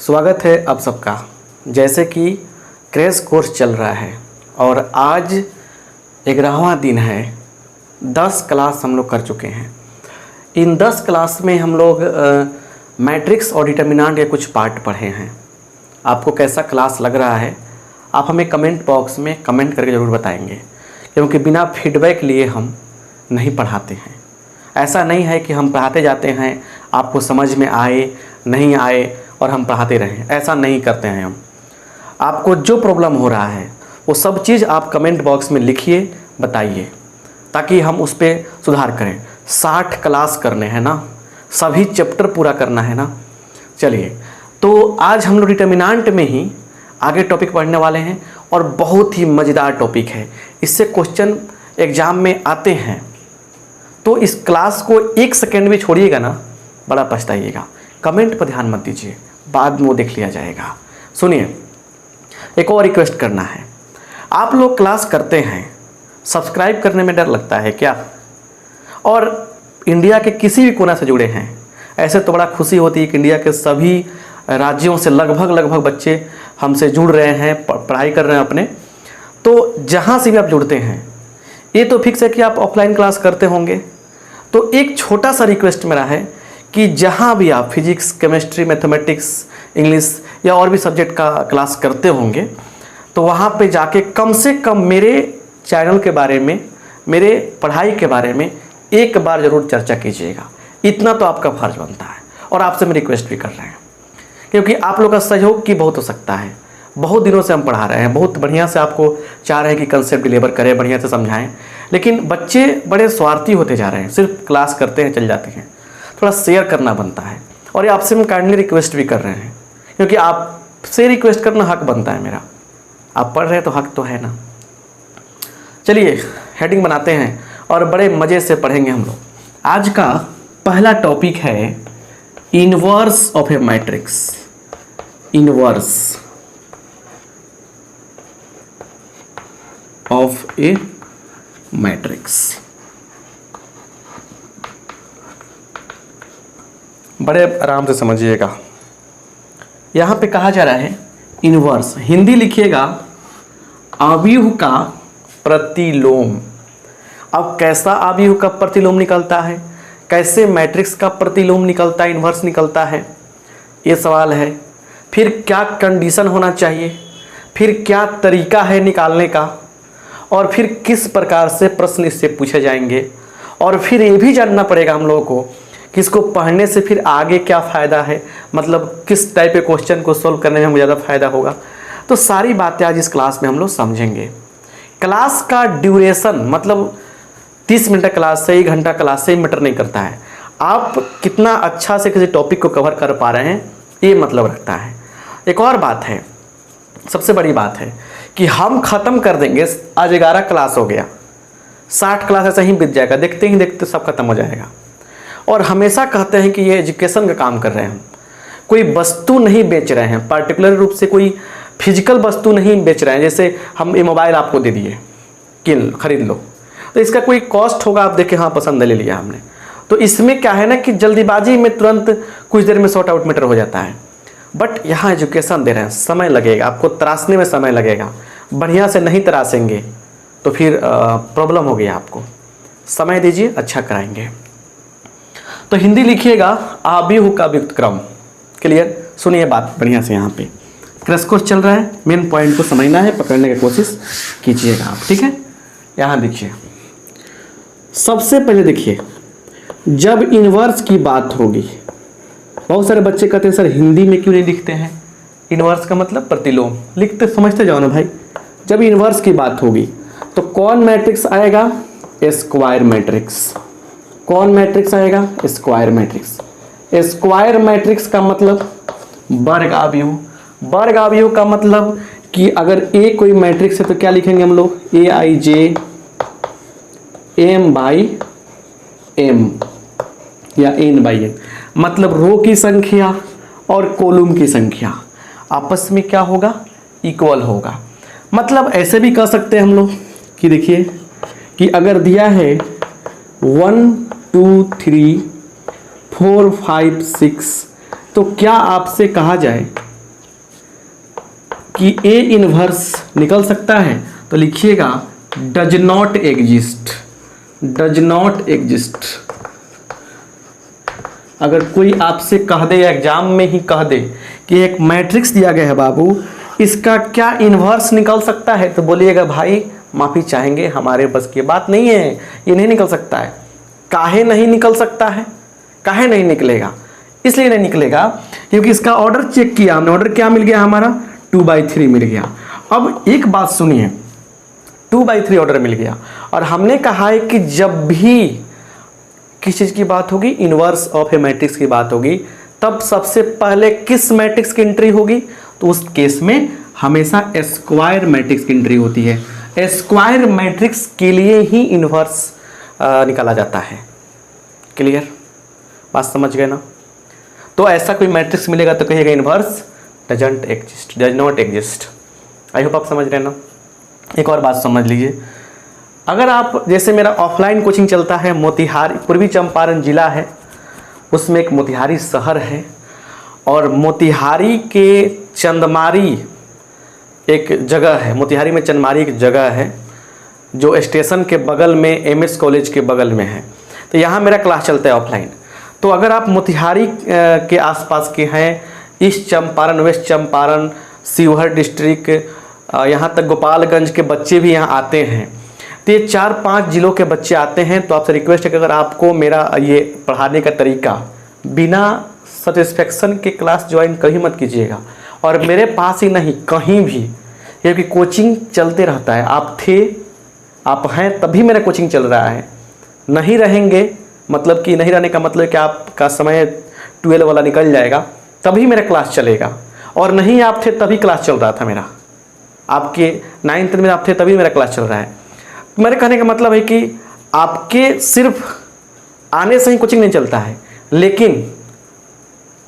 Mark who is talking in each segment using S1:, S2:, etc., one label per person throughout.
S1: स्वागत है आप सबका। जैसे कि क्रैश कोर्स चल रहा है और आज 11वां दिन है। 10 क्लास हम लोग कर चुके हैं। इन 10 क्लास में हम लोग मैट्रिक्स और डिटर्मिनेंट के कुछ पार्ट पढ़े हैं। आपको कैसा क्लास लग रहा है आप हमें कमेंट बॉक्स में कमेंट करके ज़रूर बताएंगे, क्योंकि बिना फीडबैक लिए हम नहीं पढ़ाते हैं। ऐसा नहीं है कि हम पढ़ाते जाते हैं, आपको समझ में आए नहीं आए और हम पढ़ाते रहें, ऐसा नहीं करते हैं हम। आपको जो प्रॉब्लम हो रहा है वो सब चीज़ आप कमेंट बॉक्स में लिखिए, बताइए, ताकि हम उस पर सुधार करें। 60 क्लास करने हैं ना, सभी चैप्टर पूरा करना है ना। चलिए, तो आज हम लोग डिटर्मिनेंट में ही आगे टॉपिक पढ़ने वाले हैं और बहुत ही मज़ेदार टॉपिक है। इससे क्वेश्चन एग्ज़ाम में आते हैं, तो इस क्लास को 1 सेकेंड भी छोड़िएगा ना, बड़ा पछताइएगा। कमेंट पर ध्यान मत दीजिए, बाद में वो देख लिया जाएगा। सुनिए, एक और रिक्वेस्ट करना है। आप लोग क्लास करते हैं, सब्सक्राइब करने में डर लगता है क्या? और इंडिया के किसी भी कोना से जुड़े हैं, ऐसे तो बड़ा खुशी होती है कि इंडिया के सभी राज्यों से लगभग बच्चे हमसे जुड़ रहे हैं, पढ़ाई कर रहे हैं अपने। तो जहाँ से भी आप जुड़ते हैं, ये तो फिक्स है कि आप ऑफलाइन क्लास करते होंगे। तो एक छोटा सा रिक्वेस्ट मेरा है कि जहाँ भी आप फिजिक्स, केमिस्ट्री, मैथमेटिक्स, इंग्लिश या और भी सब्जेक्ट का क्लास करते होंगे, तो वहाँ पे जाके कम से कम मेरे चैनल के बारे में, मेरे पढ़ाई के बारे में एक बार ज़रूर चर्चा कीजिएगा। इतना तो आपका फर्ज बनता है और आपसे मैं रिक्वेस्ट भी कर रहे हैं, क्योंकि आप लोग का सहयोग की बहुत हो सकता है। बहुत दिनों से हम पढ़ा रहे हैं, बहुत बढ़िया से आपको चाह रहे हैं कि कंसेप्ट डिलीवर करें, बढ़िया से समझाएं, लेकिन बच्चे बड़े स्वार्थी होते जा रहे हैं, सिर्फ क्लास करते हैं चल जाते हैं। थोड़ा शेयर करना बनता है, और ये आपसे हम काइंडली रिक्वेस्ट भी कर रहे हैं, क्योंकि आपसे रिक्वेस्ट करना हक बनता है मेरा। आप पढ़ रहे हैं तो हक तो है ना। चलिए हेडिंग बनाते हैं और बड़े मज़े से पढ़ेंगे हम लोग। आज का पहला टॉपिक है inverse of A matrix. Inverse of A matrix. बड़े आराम से समझिएगा। यहाँ पे कहा जा रहा है इनवर्स, हिंदी लिखिएगा अवयव का प्रतिलोम। अब कैसा अवयव का प्रतिलोम निकलता है, कैसे मैट्रिक्स का प्रतिलोम निकलता है, इनवर्स निकलता है, ये सवाल है। फिर क्या कंडीशन होना चाहिए, फिर क्या तरीका है निकालने का, और फिर किस प्रकार से प्रश्न इससे पूछे जाएंगे, और फिर ये भी जानना पड़ेगा हम लोगों को कि इसको पढ़ने से फिर आगे क्या फ़ायदा है, मतलब किस टाइप के क्वेश्चन को सॉल्व करने में हमें ज़्यादा फ़ायदा होगा। तो सारी बातें आज इस क्लास में हम लोग समझेंगे। क्लास का ड्यूरेशन मतलब 30 मिनट क्लास से 1 घंटा क्लास से मैटर नहीं करता है, आप कितना अच्छा से किसी टॉपिक को कवर कर पा रहे हैं, ये मतलब रखता है। एक और बात है, सबसे बड़ी बात है कि हम ख़त्म कर देंगे। आज 11 क्लास हो गया, 60 क्लास ऐसा ही बीत जाएगा, देखते ही देखते सब खत्म हो जाएगा। और हमेशा कहते हैं कि ये एजुकेशन का काम कर रहे हैं, हम कोई वस्तु नहीं बेच रहे हैं, पार्टिकुलर रूप से कोई फिजिकल वस्तु नहीं बेच रहे हैं। जैसे हम ये मोबाइल आपको दे दिए कि खरीद लो, तो इसका कोई कॉस्ट होगा, आप देखें हाँ पसंद ले लिया हमने। तो इसमें क्या है ना कि जल्दीबाजी में तुरंत कुछ देर में सॉर्ट आउट मैटर हो जाता है। बट यहाँ एजुकेशन दे रहे हैं, समय लगेगा, आपको तराशने में समय लगेगा। बढ़िया से नहीं तराशेंगे तो फिर प्रॉब्लम हो गया। आपको समय दीजिए, अच्छा कराएंगे। तो हिंदी लिखिएगा अवयव का व्युत्क्रम। क्लियर? सुनिए बात बढ़िया से। यहाँ पे क्रैश कोर्स चल रहा है, मेन पॉइंट को समझना है, पकड़ने की कोशिश कीजिएगा आप, ठीक है? यहाँ देखिए, सबसे पहले देखिए, जब इनवर्स की बात होगी, बहुत सारे बच्चे कहते हैं सर हिंदी में क्यों नहीं लिखते हैं, इनवर्स का मतलब प्रतिलोम, लिखते समझते जाओ ना भाई। जब इनवर्स की बात होगी तो कौन मैट्रिक्स आएगा? Square matrix. कौन मैट्रिक्स आएगा? Square matrix. स्क्वायर मैट्रिक्स का मतलब वर्ग अवयव। वर्ग अवयव का मतलब कि अगर ए कोई मैट्रिक्स है तो क्या लिखेंगे हम लोग? AIJ M/M या N/N, मतलब रो की संख्या और कॉलम की संख्या आपस में क्या होगा? इक्वल होगा। मतलब ऐसे भी कह सकते हैं हम लोग कि देखिए कि अगर दिया है 1 2 3 4 5 6, तो क्या आपसे कहा जाए कि ए इनवर्स निकल सकता है, तो लिखिएगा does not exist, does not exist. अगर कोई आपसे कह दे या एग्जाम में ही कह दे कि एक मैट्रिक्स दिया गया है बाबू, इसका क्या इन्वर्स निकल सकता है, तो बोलिएगा भाई माफ़ी चाहेंगे, हमारे बस की बात नहीं है, ये नहीं निकल सकता है। काहे नहीं निकल सकता है, काहे नहीं निकलेगा? इसलिए नहीं निकलेगा क्योंकि इसका ऑर्डर चेक किया हमने, ऑर्डर क्या मिल गया हमारा 2/3 मिल गया। अब एक बात सुनिए, 2/3 ऑर्डर मिल गया और हमने कहा है कि जब भी किस चीज़ की बात होगी, इनवर्स ऑफ ए मैट्रिक्स की बात होगी, तब सबसे पहले किस मैट्रिक्स की एंट्री होगी, तो उस केस में हमेशा स्क्वायर मैट्रिक्स की एंट्री होती है। स्क्वायर मैट्रिक्स के लिए ही इनवर्स निकाला जाता है। क्लियर, बात समझ गए ना? तो ऐसा कोई मैट्रिक्स मिलेगा तो कहिएगा inverse doesn't exist, does not exist. I hope आप समझ रहे हैं ना। एक और बात समझ लीजिए, अगर आप, जैसे मेरा ऑफलाइन कोचिंग चलता है, मोतिहारी पूर्वी चंपारण जिला है, उसमें एक मोतिहारी शहर है और मोतिहारी के चंदमारी एक जगह है, मोतिहारी में चंदमारी एक जगह है जो स्टेशन के बगल में एमएस कॉलेज के बगल में है। तो यहाँ मेरा क्लास चलता है ऑफलाइन। तो अगर आप मोतिहारी के आसपास के हैं, east Champaran, west Champaran, Sheohar district, यहाँ तक गोपालगंज के बच्चे भी यहाँ आते हैं, तो ये 4-5 जिलों के बच्चे आते हैं। तो आपसे रिक्वेस्ट है कि अगर आपको मेरा ये पढ़ाने का तरीका बिना सेटिस्फेक्शन के क्लास ज्वाइन कभी मत कीजिएगा, और मेरे पास ही नहीं कहीं भी, क्योंकि कोचिंग चलते रहता है। आप थे, आप हैं तभी मेरा कोचिंग चल रहा है, नहीं रहेंगे मतलब कि नहीं रहने का मतलब कि आपका समय 12 वाला निकल जाएगा तभी मेरा क्लास चलेगा, और नहीं आप थे तभी क्लास चल रहा था मेरा, आपके 9th में आप थे तभी मेरा क्लास चल रहा है। मेरे कहने का मतलब है कि आपके सिर्फ आने से ही कोचिंग नहीं चलता है, लेकिन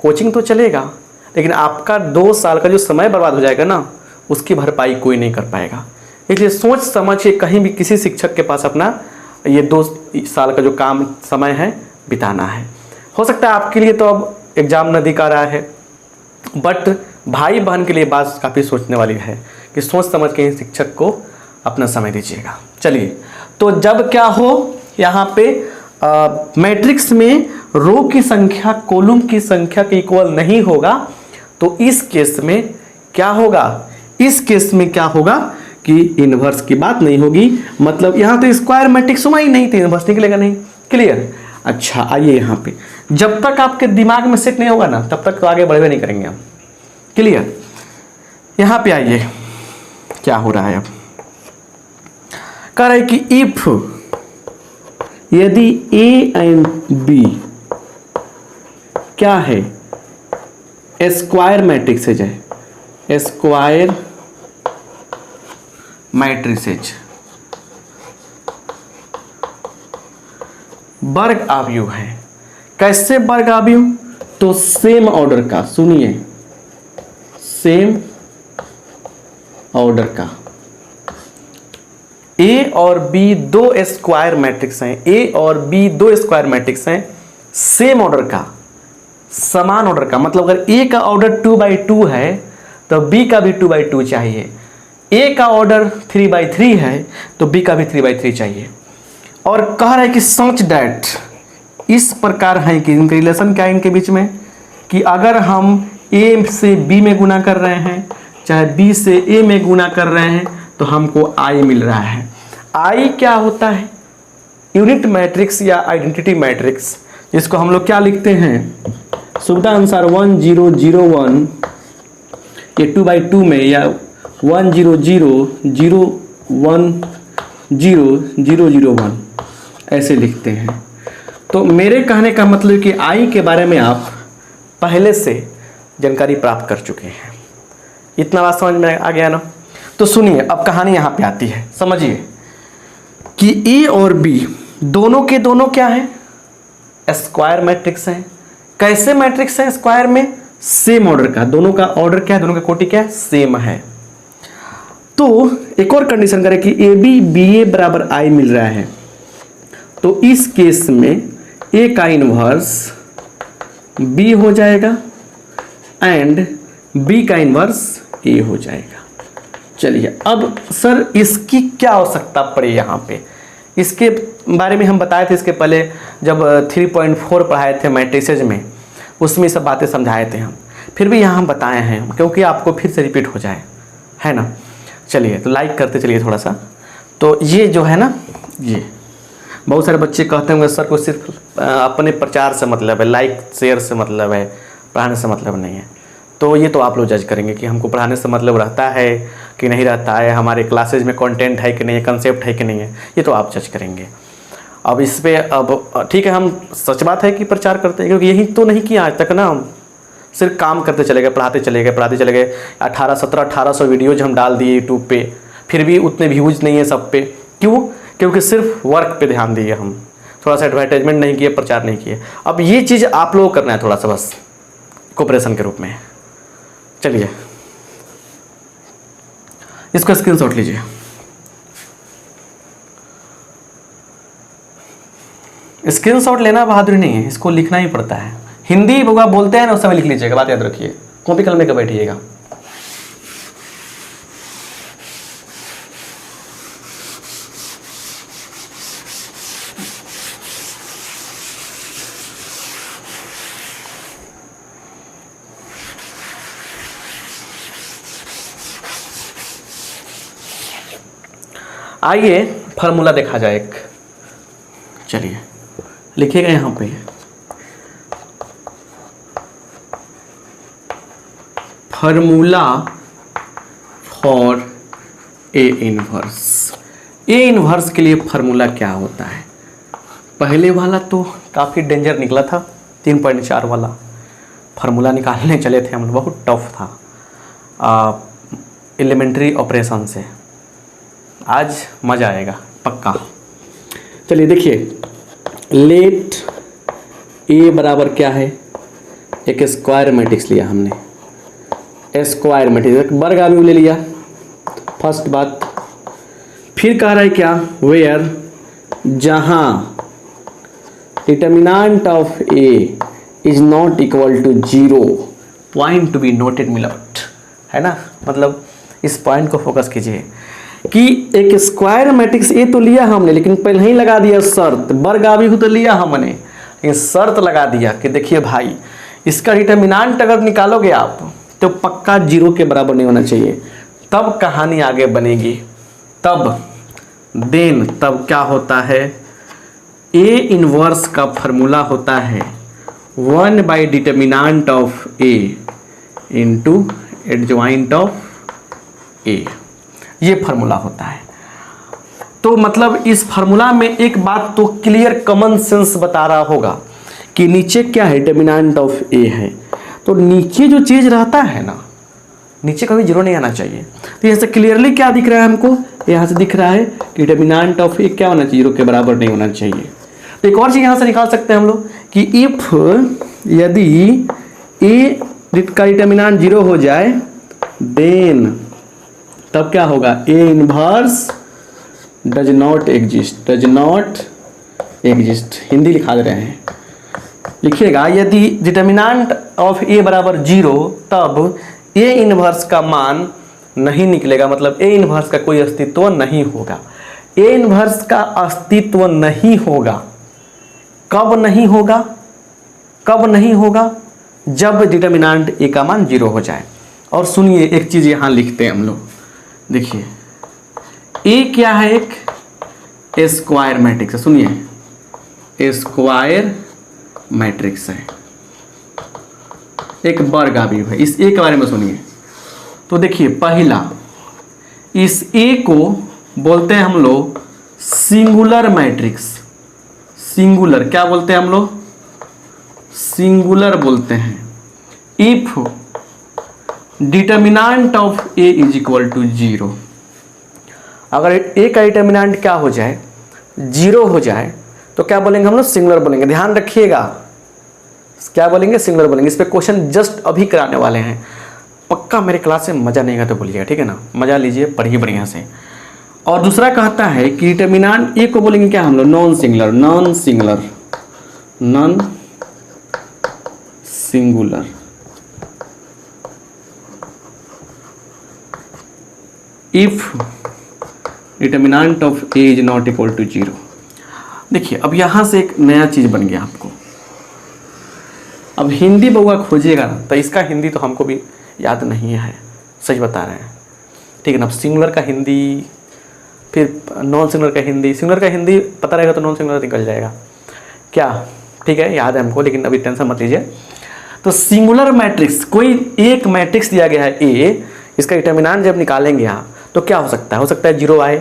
S1: कोचिंग तो चलेगा, लेकिन आपका 2 साल का जो समय बर्बाद हो जाएगा ना, उसकी भरपाई कोई नहीं कर पाएगा। इसलिए सोच समझ के कहीं भी किसी शिक्षक के पास अपना ये 2 साल का जो काम समय है बिताना है। हो सकता है आपके लिए तो अब एग्ज़ाम नज़दीक आ रहा है, बट भाई बहन के लिए बात काफ़ी सोचने वाली है कि सोच समझ के शिक्षक को अपना समय दीजिएगा। चलिए, तो जब क्या हो, यहाँ पे मैट्रिक्स में रो की संख्या कॉलम की संख्या के इक्वल नहीं होगा, तो इस केस में क्या होगा, इस केस में क्या होगा कि इनवर्स की बात नहीं होगी। मतलब यहाँ तो स्क्वायर मैट्रिक्स हुआ ही नहीं, तो इनवर्स निकलेगा नहीं। क्लियर? अच्छा, आइए यहाँ पे, जब तक आपके दिमाग में सेट नहीं होगा ना, तब तक तो आगे बढ़वे नहीं करेंगे हम। क्लियर? यहाँ पे आइए, क्या हो रहा है अब, कह रहा है कि इफ यदि ए एंड बी क्या है, स्क्वायर मैट्रिक्सेज है, स्क्वायर मैट्रिसेज, वर्ग आव्यूह है। कैसे वर्ग आव्यूह? तो सेम ऑर्डर का, सुनिए, सेम ऑर्डर का ए और बी 2 स्क्वायर मैट्रिक्स हैं, ए और बी 2 स्क्वायर मैट्रिक्स हैं, सेम ऑर्डर का, समान ऑर्डर का। मतलब अगर ए का ऑर्डर 2/2 है तो बी का भी 2/2 चाहिए, ए का ऑर्डर 3/3 है तो बी का भी 3/3 चाहिए। और कह रहा है कि सच डैट, इस प्रकार है कि इनका रिलेशन क्या है इनके बीच में, कि अगर हम ए से बी में गुना कर रहे हैं, चाहे बी से ए में गुना कर रहे हैं, तो हमको आई मिल रहा है। आई क्या होता है? यूनिट मैट्रिक्स या आइडेंटिटी मैट्रिक्स, जिसको हम लोग क्या लिखते हैं, सुविधा अनुसार 1 0 0 1, ये 2/2 में, या 1 0 0 0 1 0 0 0 1 ऐसे लिखते हैं। तो मेरे कहने का मतलब कि आई के बारे में आप पहले से जानकारी प्राप्त कर चुके हैं। इतना बात समझ में आ गया ना? तो सुनिए, अब कहानी यहाँ पे आती है, समझिए कि ए और बी दोनों के दोनों क्या है, स्क्वायर मैट्रिक्स हैं। कैसे मैट्रिक्स हैं स्क्वायर में? सेम ऑर्डर का, दोनों का ऑर्डर क्या है, दोनों का कोटि क्या है, सेम है। तो एक और कंडीशन करें कि ए बी बी ए बराबर आई मिल रहा है, तो इस केस में ए का इनवर्स बी हो जाएगा एंड बी का इनवर्स ए हो जाएगा। चलिए अब सर इसकी क्या आवश्यकता पड़ी यहाँ पे, इसके बारे में हम बताए थे इसके पहले जब 3.4 पढ़ाए थे मैट्रिसेज में, उसमें सब बातें समझाए थे हम, फिर भी यहाँ हम बताए हैं क्योंकि आपको फिर से रिपीट हो जाए, है ना। चलिए तो लाइक करते चलिए थोड़ा सा। तो ये जो है ना, ये बहुत सारे बच्चे कहते होंगे सर को सिर्फ अपने प्रचार से मतलब है, लाइक शेयर से मतलब है, पढ़ाने से मतलब नहीं है। तो ये तो आप लोग जज करेंगे कि हमको पढ़ाने से मतलब रहता है कि नहीं रहता है, हमारे क्लासेज में कंटेंट है कि नहीं है, कंसेप्ट है कि नहीं है, ये तो आप जज करेंगे। अब इस पर अब ठीक है, हम सच बात है कि प्रचार करते हैं, क्योंकि यही तो नहीं किया आज तक ना, हम सिर्फ काम करते चले गए, पढ़ाते चले गए 1800 वीडियोज हम डाल दिए यूट्यूब पे, फिर भी उतने व्यूज़ नहीं है सब पे। क्यों? क्योंकि सिर्फ वर्क पे ध्यान दिए हम, थोड़ा सा एडवर्टाइजमेंट नहीं किए, प्रचार नहीं किए। अब ये चीज़ आप लोगों को करना है थोड़ा सा, बस कोऑपरेशन के रूप में। चलिए इसका स्क्रीनशॉट लीजिए। स्क्रीनशॉट लेना बहादुरी नहीं है, इसको लिखना ही पड़ता है। हिंदी होगा बोलते हैं ना, उस समय लिख लीजिएगा, बात याद रखिए, कॉपी कलम लेकर बैठिएगा। आइए फार्मूला देखा जाए एक। चलिए लिखिएगा यहाँ पे, formula for A inverse. A inverse के लिए फार्मूला क्या होता है? पहले वाला तो काफ़ी डेंजर निकला था, 3.4 वाला फार्मूला निकालने चले थे हम, बहुत टफ था एलिमेंट्री ऑपरेशन से। आज मज़ा आएगा पक्का। चलिए देखिए, लेट ए बराबर क्या है, एक स्क्वायर मैट्रिक्स लिया हमने, स्क्वायर मैट्रिक्स वर्गानुक्रम ले लिया, फर्स्ट बात। फिर कह रहा है क्या, वेयर, जहाँ determinant of A is not equal to 0, point to be noted मिलट, है ना। मतलब इस पॉइंट को फोकस कीजिए कि एक स्क्वायर मैट्रिक्स ए तो लिया हमने, लेकिन पहले ही लगा दिया शर्त, वर्गानुक्रम तो लिया हमने, लेकिन शर्त लगा दिया कि देखिए भाई इसका डिटर्मिनेंट अगर निकालोगे आप तो पक्का 0 के बराबर नहीं होना चाहिए, तब कहानी आगे बनेगी। तब क्या होता है, ए इनवर्स का फॉर्मूला होता है 1 by determinant of A into adjoint of A, ये फार्मूला होता है। तो मतलब इस फार्मूला में एक बात तो क्लियर कॉमन सेंस बता रहा होगा कि नीचे क्या है, डिटर्मिनेंट ऑफ ए है, तो नीचे जो चीज़ रहता है ना, नीचे कभी 0 नहीं आना चाहिए। तो यहाँ से क्लियरली क्या दिख रहा है हमको, यहाँ से दिख रहा है कि डिटर्मिनेंट ऑफ ए क्या होना चाहिए, 0 के बराबर नहीं होना चाहिए। तो एक और चीज़ यहाँ से निकाल सकते हैं हम लोग कि इफ यदि ए का डिटर्मिनेंट 0 हो जाए देन तब क्या होगा, A inverse does not exist, Hindi लिखा दे रहे हैं, लिखिएगा यदि डिटर्मिनेंट ऑफ ए बराबर 0 तब ए इनवर्स का मान नहीं निकलेगा, मतलब ए इनवर्स का कोई अस्तित्व नहीं होगा। ए इनवर्स का अस्तित्व नहीं होगा, कब नहीं होगा, जब डिटर्मिनेंट ए का मान 0 हो जाए। और सुनिए एक चीज़ यहाँ लिखते हैं हम लोग, देखिए ए क्या है, एक स्क्वायर मैट्रिक्स है, सुनिए स्क्वायर मैट्रिक्स है, एक वर्गानुक्रम है। इस ए के बारे में सुनिए, तो देखिए पहला, इस ए को बोलते हैं हम लोग सिंगुलर मैट्रिक्स, सिंगुलर क्या बोलते हैं हम लोग, सिंगुलर बोलते हैं। If determinant of A is equal to 0, अगर ए का डिटर्मिनेंट क्या हो जाए, 0 हो जाए, तो क्या बोलेंगे हम लोग, सिंगुलर बोलेंगे। ध्यान रखिएगा, क्या बोलेंगे, सिंगुलर बोलेंगे। इस पे क्वेश्चन जस्ट अभी कराने वाले हैं, पक्का मेरे क्लास से मज़ा नहीं आएगा तो बोलिएगा, ठीक है ना, मज़ा लीजिए, पढ़िए बढ़िया से। और दूसरा कहता है कि डिटर्मिनेंट ए को बोलेंगे क्या हम लोग, non singular. If determinant of A is not equal to 0। देखिए अब यहाँ से एक नया चीज़ बन गया आपको। अब हिंदी बउआ खोजिएगा ना तो इसका हिंदी तो हमको भी याद नहीं है, सच बता रहे हैं, ठीक है ना। सिंगुलर का हिंदी, फिर नॉन सिंगुलर का हिंदी, सिंगुलर का हिंदी पता रहेगा तो नॉन सिंगुलर निकल जाएगा क्या, ठीक है, याद है हमको, लेकिन अभी टेंशन मत लीजिए। तो सिंगुलर मैट्रिक्स, कोई एक मैट्रिक्स दिया गया है ए, इसका डिटर्मिनेंट जब निकालेंगे यहाँ तो क्या हो सकता है? हो सकता है 0 आए,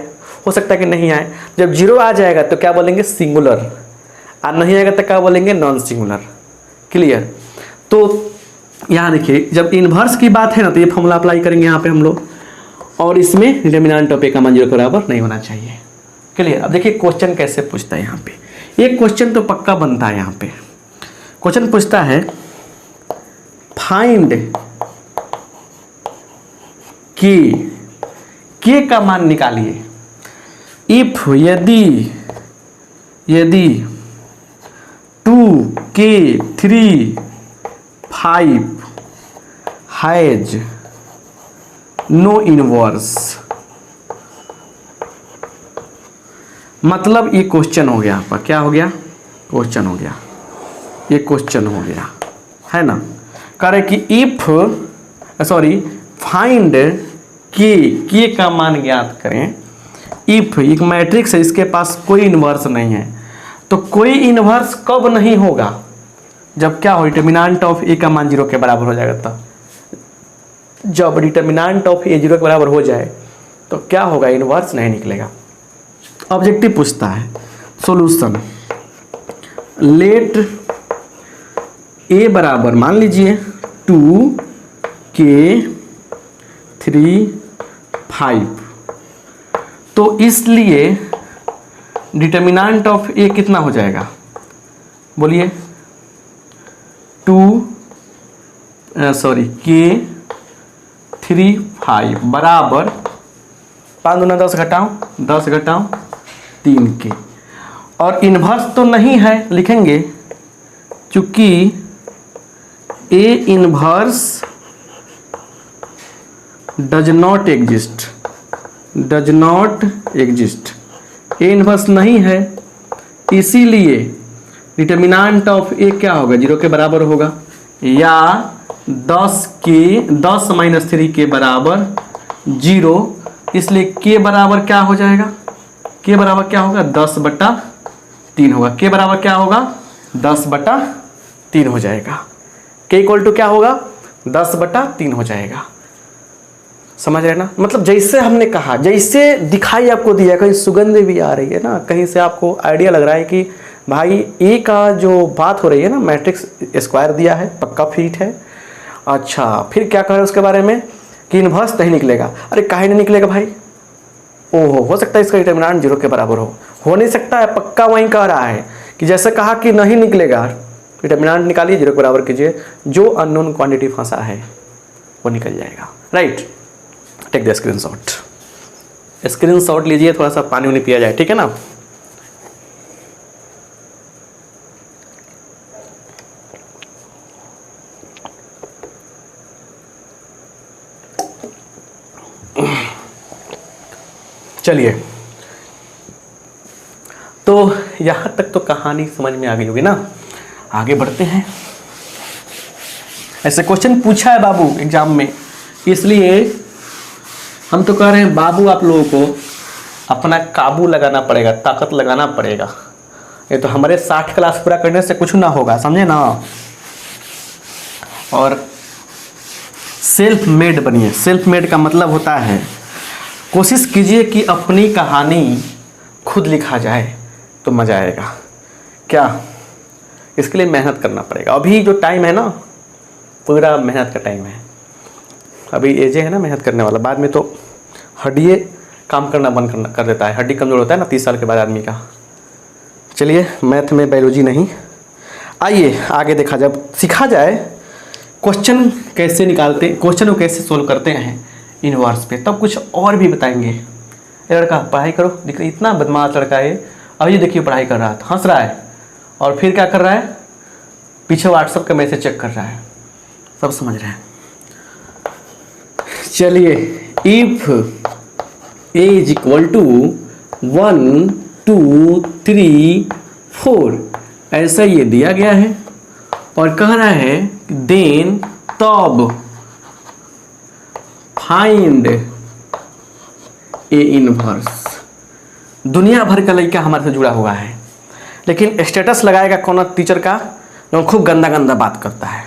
S1: हो सकता है कि नहीं आए। जब 0 आ जाएगा तो क्या बोलेंगे? सिंगुलर, और नहीं आएगा तो क्या बोलेंगे? Non singular. क्लियर? तो यहाँ देखिए जब इन्वर्स की बात है ना तो ये फॉर्मूला अप्लाई करेंगे यहाँ पे हम लोग, और इसमें डिटर्मिनेंट ऑफ ए का मान 0 के बराबर नहीं होना चाहिए। क्लियर? अब देखिए क्वेश्चन कैसे पूछता है यहाँ पे, एक क्वेश्चन तो पक्का बनता है। यहाँ पे क्वेश्चन पूछता है फाइंड के का मान निकालिए इफ यदि 2k 3 5 हैज नो इनवर्स। मतलब ये क्वेश्चन हो गया आपका, क्या हो गया? क्वेश्चन हो गया, ये क्वेश्चन हो गया, है ना। कह रहे कि इफ फाइंड के का मान ज्ञात करें इफ एक मैट्रिक्स है, इसके पास कोई इन्वर्स नहीं है। तो कोई इन्वर्स कब नहीं होगा? जब क्या हो? डिटर्मिनेंट ऑफ ए का मान 0 के बराबर हो जाएगा। तब जब डिटर्मिनेंट ऑफ ए 0 के बराबर हो जाए तो क्या होगा? इन्वर्स नहीं निकलेगा। ऑब्जेक्टिव पूछता है सॉल्यूशन लेट ए बराबर मान लीजिए 2k 3 5, तो इसलिए डिटर्मिनेंट ऑफ ए कितना हो जाएगा? बोलिए। k 3 5 बराबर 5 दूना 10 घटाओ 10 घटाओ 3k, और इन्वर्स तो नहीं है, लिखेंगे चूंकि A inverse does not exist, A inverse नहीं है, इसीलिए डिटर्मिनेंट ऑफ ए क्या होगा? 0 के बराबर होगा, या 10 माइनस 3 के बराबर 0। इसलिए के बराबर क्या हो जाएगा? के बराबर क्या होगा? 10/3 होगा। के बराबर क्या होगा? 10/3 हो जाएगा। के इक्वल टू क्या होगा? 10/3 हो जाएगा। समझ रहे ना? मतलब जैसे हमने कहा, जैसे दिखाई आपको दिया, कहीं सुगंध भी आ रही है ना, कहीं से आपको आइडिया लग रहा है कि भाई ए का जो बात हो रही है ना, मैट्रिक्स स्क्वायर दिया है, पक्का फिट है। अच्छा, फिर क्या कह रहे हैं उसके बारे में कि इन्वर्स नहीं निकलेगा। अरे काहे नहीं निकलेगा भाई? ओहो, हो सकता है इसका डिटर्मिनेंट 0 के बराबर हो नहीं सकता है, पक्का वहीं कह रहा है कि जैसे कहा कि नहीं निकलेगा, डिटर्मिनेंट निकालिए 0 के बराबर कीजिए, जो अननोन क्वांटिटी फंसा है वो निकल जाएगा। राइट, टेक द स्क्रीनशॉट लीजिए, थोड़ा सा पानी उनी पिया जाए, ठीक है ना। चलिए, तो यहाँ तक तो कहानी समझ में आ गई होगी ना। आगे बढ़ते हैं। ऐसे क्वेश्चन पूछा है बाबू एग्जाम में, इसलिए हम तो कह रहे हैं बाबू आप लोगों को अपना काबू लगाना पड़ेगा, ताकत लगाना पड़ेगा। ये तो हमारे 60 क्लास पूरा करने से कुछ ना होगा, समझे ना। और सेल्फ मेड बनिए। सेल्फ मेड का मतलब होता है कोशिश कीजिए कि अपनी कहानी खुद लिखा जाए तो मज़ा आएगा। क्या? इसके लिए मेहनत करना पड़ेगा। अभी जो टाइम है ना, पूरा मेहनत का टाइम है। अभी एजे है ना मेहनत करने वाला, बाद में तो हड्डी काम करना बंद कर देता है। हड्डी कमज़ोर होता है ना 30 साल के बाद आदमी का। चलिए, मैथ में बायोलॉजी नहीं, आइए आगे देखा। जब सीखा जाए क्वेश्चन कैसे निकालते, क्वेश्चन को कैसे सोल्व करते हैं इनवर्स पे, तब कुछ और भी बताएंगे। ये लड़का पढ़ाई करो, देखिए इतना बदमाश लड़का है। अभी देखिए पढ़ाई कर रहा था, हंस रहा है, और फिर क्या कर रहा है? पीछे व्हाट्सएप का मैसेज चेक कर रहा है। सब समझ रहे हैं। चलिए, if A is equal to 1 2 3 4 ऐसा ये दिया गया है और कह रहा है देन तब फाइंड ए इनवर्स। दुनिया भर का लड़का हमारे से जुड़ा हुआ है, लेकिन स्टेटस लगाएगा कौन टीचर का जो खूब गंदा गंदा बात करता है।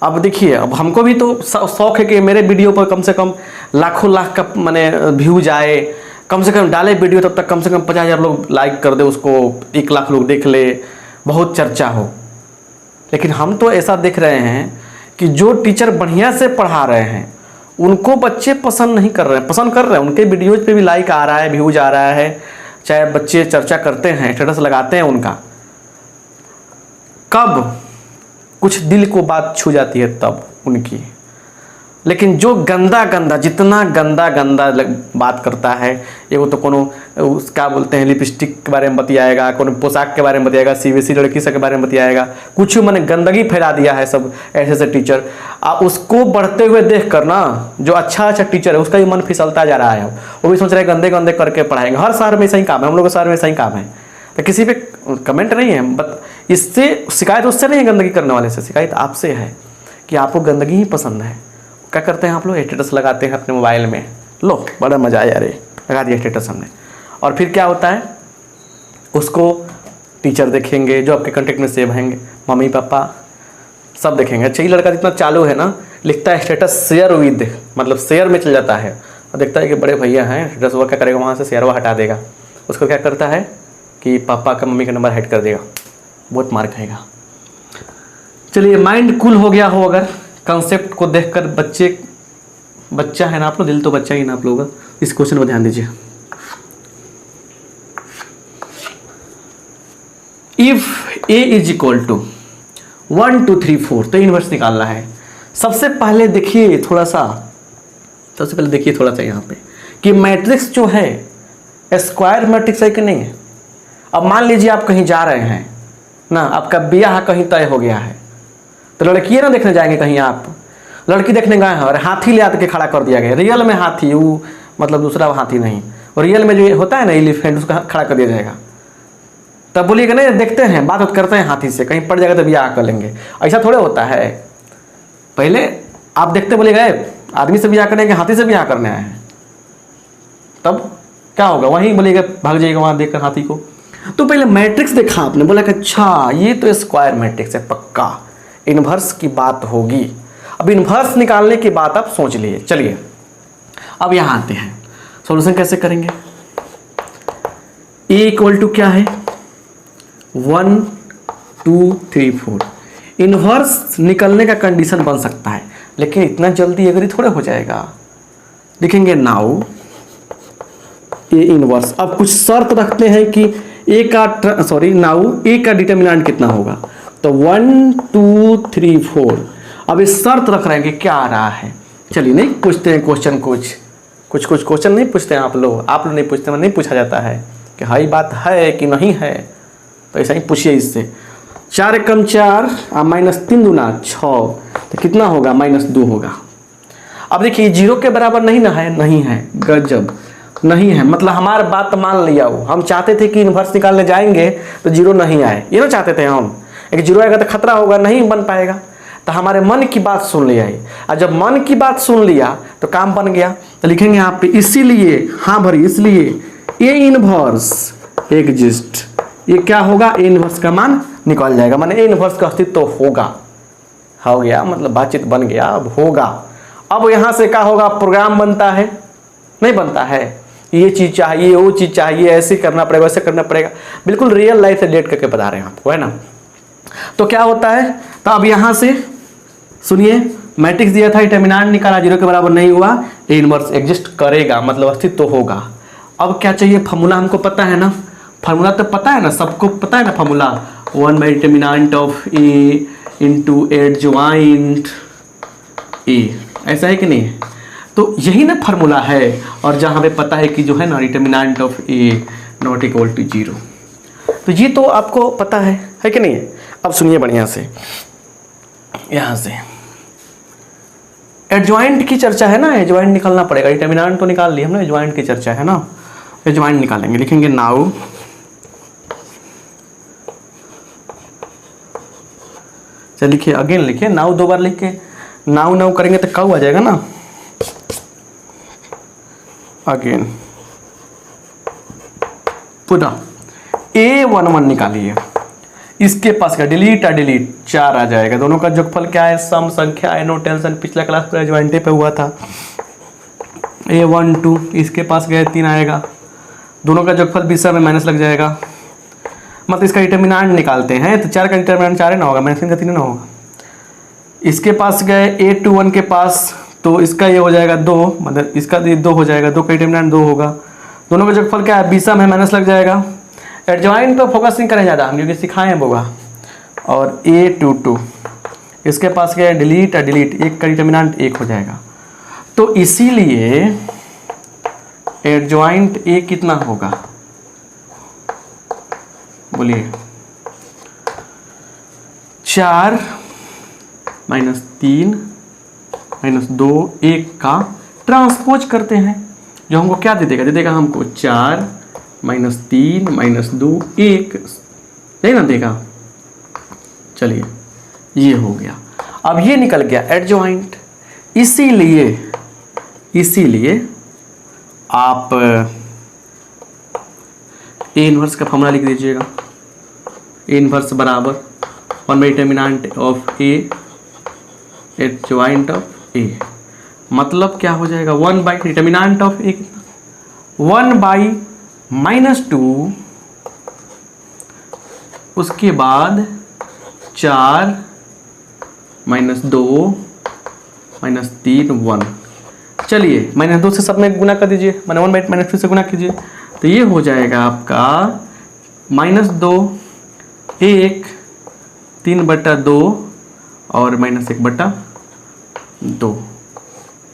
S1: अब देखिए, अब हमको भी तो शौक है कि मेरे वीडियो पर कम से कम लाखों लाख का माने व्यूज आए, कम से कम डाले वीडियो तब तक कम से कम 50,000 लोग लाइक कर दे उसको, 1 लाख लोग देख ले, बहुत चर्चा हो। लेकिन हम तो ऐसा देख रहे हैं कि जो टीचर बढ़िया से पढ़ा रहे हैं उनको बच्चे पसंद नहीं कर रहे हैं, पसंद कर रहे हैं, उनके वीडियोज पे भी लाइक आ रहा है, व्यूज आ रहा है, चाहे बच्चे चर्चा करते हैं, स्टेटस लगाते हैं उनका। कब कुछ दिल को बात छू जाती है तब उनकी। लेकिन जो गंदा गंदा, जितना गंदा गंदा बात करता है, ये वो तो कोनो क्या बोलते हैं लिपस्टिक के बारे में बतियाएगा, कोनो पोशाक के बारे में बतियाएगा, CBSE लड़की सब के बारे में बतियाएगा, कुछ मैंने गंदगी फैला दिया है सब ऐसे ऐसे टीचर। आप उसको बढ़ते हुए देख कर ना, जो अच्छा टीचर है उसका भी मन फिसलता जा रहा है, वो भी सोच रहे हैं गंदे गंदे करके पढ़ाएंगे। हर शहर में सही काम है, हम लोग के शहर में सही काम है, तो किसी पे कमेंट नहीं है। बट इससे शिकायत उससे नहीं है, गंदगी करने वाले से शिकायत आपसे है कि आपको गंदगी ही पसंद है। क्या करते हैं आप लोग, स्टेटस लगाते हैं अपने मोबाइल में, लो बड़ा मज़ा आया, अरे लगा दिया स्टेटस हमने। और फिर क्या होता है, उसको टीचर देखेंगे जो आपके कंटेक्ट में सेव हैं, मम्मी पापा सब देखेंगे। अच्छा, ये लड़का जितना चालू है ना, लिखता है स्टेटस शेयर विद, मतलब शेयर में चल जाता है और देखता है कि बड़े भैया हैं, स्टेटस हुआ क्या करेगा, वहाँ से शेयर हटा देगा। उसको क्या करता है कि पापा का मम्मी का नंबर हाइड कर देगा, बहुत मार खाएगा। चलिए, माइंड कूल हो गया हो अगर कंसेप्ट को देखकर, बच्चा है ना आप लोग, दिल तो बच्चा ही ना आप लोगों का। इस क्वेश्चन पर ध्यान दीजिए। If A is equal to 1 2 3 4, तो इनवर्स निकालना है। सबसे पहले देखिए थोड़ा सा यहाँ पे कि मैट्रिक्स जो है स्क्वायर मैट्रिक्स है कि नहीं है। अब मान लीजिए आप कहीं जा रहे हैं ना, आपका ब्याह कहीं तय हो गया है, तो लड़की ना देखने जाएंगे कहीं, आप लड़की देखने गए हैं और हाथी ले आके खड़ा कर दिया गया, रियल में हाथी, वो मतलब दूसरा हाथी नहीं, और रियल में जो होता है ना एलिफेंट, उसका खड़ा कर दिया जाएगा। तब बोलिएगा नहीं देखते हैं, बात करते हैं हाथी से, कहीं पड़ जाएगा तो ब्याह कर लेंगे। ऐसा थोड़े होता है, पहले आप देखते बोलिएगा आदमी से ब्याह करेंगे, हाथी से ब्याह करने आए हैं, तब क्या होगा, वहीं बोलिएगा भाग जाइएगा वहाँ देखकर हाथी को। तो पहले मैट्रिक्स देखा आपने, बोला कि अच्छा ये तो स्क्वायर मैट्रिक्स है, पक्का इन्वर्स की बात होगी। अब इन्वर्स निकालने की बात आप सोच लिए। चलिए अब यहाँ आते हैं, सॉल्यूशन कैसे करेंगे। ए इक्वल टू क्या है, 1 2 3 4। इन्वर्स निकलने का कंडीशन बन सकता है, लेकिन इतना जल्दी अगर थोड़े हो जाएगा। देखेंगे नाउ ए इन्वर्स। अब कुछ शर्त रखते हैं कि ए का डिटर्मिनेंट कितना होगा, तो 1 2 3 4। अब इस शर्त रख रहे हैं कि क्या आ रहा है। चलिए नहीं पूछते हैं क्वेश्चन, कुछ क्वेश्चन नहीं पूछते हैं आप लोग नहीं पूछते, नहीं पूछा जाता है कि हाई बात है कि नहीं है, तो ऐसा ही पूछिए इससे। 4 एकम 4 -3 दूना 6, तो कितना होगा, -2 होगा। अब देखिए 0 के बराबर नहीं ना है, नहीं है, गजब नहीं है, मतलब हमारा बात मान लिया हो। हम चाहते थे कि इन्वर्स निकालने जाएंगे तो 0 नहीं आए, ये ना चाहते थे हम, एक 0 आएगा तो खतरा होगा, नहीं बन पाएगा। तो हमारे मन की बात सुन लिया है, और जब मन की बात सुन लिया तो काम बन गया। तो लिखेंगे यहाँ पे इसीलिए, हाँ भरी इसलिए ए इनवर्स एग्जिस्ट। ये क्या होगा, ए इनवर्स का मान निकल जाएगा, माने ए इनवर्स का अस्तित्व होगा, हो गया, मतलब बातचीत बन गया, अब होगा। अब यहाँ से क्या होगा, प्रोग्राम बनता है, नहीं बनता है, ये चीज़ चाहिए, वो चीज़ चाहिए, ऐसे करना पड़ेगा, वैसे करना पड़ेगा, बिल्कुल रियल लाइफ से रिलेट करके बता रहे हैं आपको, है ना। तो क्या होता है, तो अब यहाँ से सुनिए, मैट्रिक्स दिया था, डिटर्मिनेंट निकाला, 0 के बराबर नहीं हुआ, ए इनवर्स एग्जिस्ट करेगा, मतलब अस्तित्व तो होगा। अब क्या चाहिए, फार्मूला हमको पता है ना, फार्मूला तो पता है ना, सबको पता है ना formula, 1 by determinant of A into adjoint A, ऐसा है कि नहीं। तो यही ना फार्मूला है, और जहाँ पे पता है कि जो है ना determinant of A not equal to 0, तो ये तो आपको पता है कि नहीं। अब सुनिए बढ़िया से, यहाँ से एडजॉइंट की चर्चा है ना, एडजॉइंट निकालना पड़ेगा। डिटर्मिनेंट तो निकाल ली हमने, एडजॉइंट की चर्चा है ना, एडजॉइंट निकालेंगे। लिखेंगे नाउ चलिए लिखिए, अगेन लिखिए, नाउ 2 बार लिख के नाउ नाउ करेंगे तो काउ आ जाएगा ना। अगेन पुनः A11 निकालिए, इसके पास का डिलीट आ डिलीट 4 आ जाएगा। दोनों का जोगफल क्या है, सम संख्या है, नो टेंशन, पिछला क्लास का एडजॉइंटे पे हुआ था। A12 इसके पास गए 3 आएगा, दोनों का जोगफल विषम में माइनस लग जाएगा, मतलब इसका डिटर्मिनेंट निकालते हैं तो 4 का डिटर्मिनेंट 4 ना होगा, माइनस का 3 ना होगा। इसके पास गए A21 के पास, तो इसका ये हो जाएगा 2, मतलब इसका 2 हो जाएगा, 2 का डिटर्मिनेंट 2 होगा। दोनों का जोगफल क्या है, विषम है, माइनस लग जाएगा। एडजॉइंट पर फोकस नहीं करें ज़्यादा हम, क्योंकि सिखाए हैं बोगा। और A22 इसके पास गया डिलीट आ डिलीट, 1 का डिटर्मिनेंट 1 हो जाएगा। तो इसीलिए एडजॉइंट A कितना होगा, बोलिए 4 माइनस 3 माइनस 2 1 का ट्रांसपोज करते हैं, जो हमको क्या दे देगा, दे देगा हमको 4 माइनस 3 माइनस 2 1, यही ना देगा। चलिए ये हो गया, अब ये निकल गया एडजॉइंट। इसीलिए आप ए इनवर्स का फॉर्मूला लिख दीजिएगा। ए इनवर्स बराबर 1 by determinant of A adjoint of A, मतलब क्या हो जाएगा, 1 बाई डिटर्मिनेंट ऑफ ए कितना, 1 बाई -2, उसके बाद 4 माइनस 2 माइनस 3 1। चलिए -2 से सब में गुना कर दीजिए, मैंने 1 बाई -2 से गुना कीजिए, तो ये हो जाएगा आपका -2 1 3/2 और -1/2,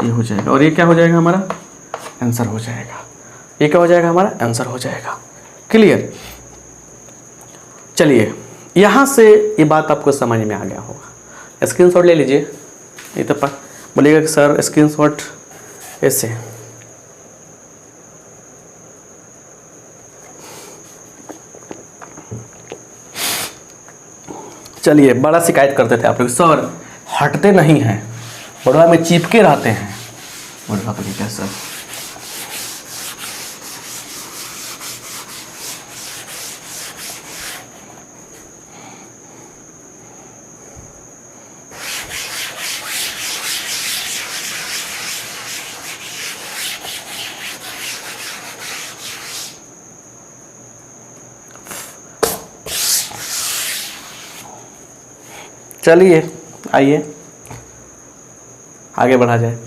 S1: ये हो जाएगा। और ये क्या हो जाएगा, हमारा आंसर हो जाएगा। ये क्या हो जाएगा, हमारा आंसर हो जाएगा। क्लियर। चलिए यहाँ से ये बात आपको समझ में आ गया होगा। स्क्रीनशॉट ले लीजिए, नहीं तो बोलिएगा कि सर स्क्रीनशॉट ऐसे। चलिए, बड़ा शिकायत करते थे आप लोग, सर हटते नहीं हैं, बड़वा में चिपके रहते हैं। बड़वा का क्या सर, चलिए आइए आगे बढ़ा जाए।